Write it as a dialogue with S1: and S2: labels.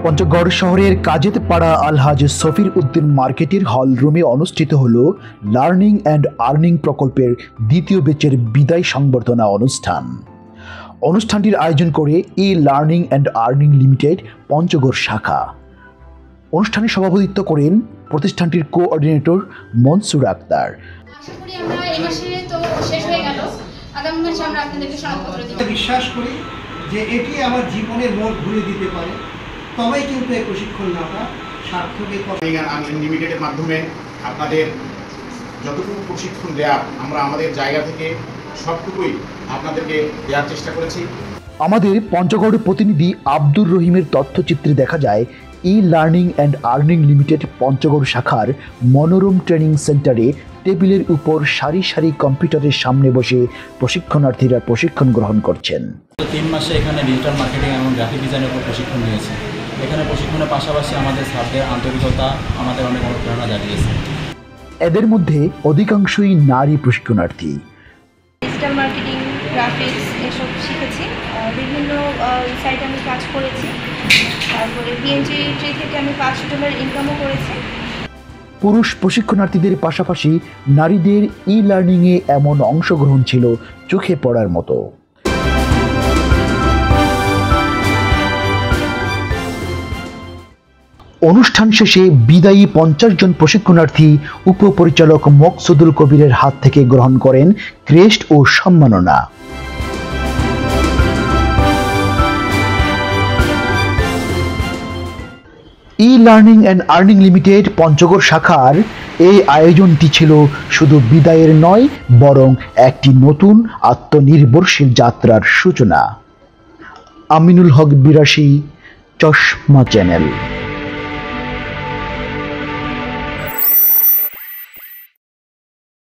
S1: পঞ্চগড় শহরের কাজেতপাড়া আলহাজ সফির উদ্দিন মার্কেটের হল রুমে অনুষ্ঠিত হল লার্নিং অ্যান্ড আর্নিং প্রকল্পের দ্বিতীয় ব্যাচের বিদায় সংবর্ধনা অনুষ্ঠান। অনুষ্ঠানটির আয়োজন করে e learning and earning limited Panchagarh শাখা। অনুষ্ঠানে সভাপতিত্ব করেন প্রতিষ্ঠানটির কোঅর্ডিনেটর মনসুর আক্তার।
S2: বিশ্বাস করি যে এটি আমার জীবনের মোড় ঘুরে দিতে পারে, তবেই কিন্তু এই প্রশিক্ষণ নেওয়াটা সার্থক।
S3: লিমিটেডের মাধ্যমে আপনাদের যতটুকু প্রশিক্ষণ দেওয়ার আমরা আমাদের জায়গা থেকে সবটুকুই আপনাদেরকে দেওয়ার চেষ্টা করেছি।
S1: আমাদের পঞ্চগড় প্রতিনিধি আব্দুর রহিমের তথ্যচিত্রে দেখা যায় e learning and earning limited Panchagarh শাখার মনোরম ট্রেনিং সেন্টারে টেবিলের উপর সারি সারি কম্পিউটারের সামনে বসে প্রশিক্ষণার্থীরা প্রশিক্ষণ গ্রহণ করছেন।
S4: 3 মাসে এখানে ডিজিটাল মার্কেটিং এবং গ্রাফিক ডিজাইনের উপর প্রশিক্ষণ নিয়েছে। এখানে প্রশিক্ষণের পাশাপাশি আমাদের স্টাফদের আন্তরিকতা আমাদের অনেক অনুপ্রেরণা জাগিয়েছে।
S1: এদের মধ্যে অধিকাংশই নারী প্রশিক্ষণার্থী।
S5: ডিজিটাল মার্কেটিং, গ্রাফিক্স এসব শিখেছি। বিভিন্ন সাইটে আমি কাজ করেছি। তারপরে পিএনজি ট্রি থেকে আমি $5 ইনকামও করেছি।
S1: পুরুষ প্রশিক্ষণার্থীদের পাশাপাশি নারীদের ই লার্নিংয়ে এমন অংশগ্রহণ ছিল চোখে পড়ার মতো। অনুষ্ঠান শেষে বিদায়ী 50 জন প্রশিক্ষণার্থী উপপরিচালক মকসুদুল কবিরের হাত থেকে গ্রহণ করেন ক্রেস্ট ও সম্মাননা। E learning and earning limited Panchagarh শাখার এই আয়োজনটি ছিল শুধু বিদায়ের নয়, বরং একটি নতুন আত্মনির্ভরশীল যাত্রার সূচনা। আমিনুল হক বিরাশী, চশমা চ্যানেল।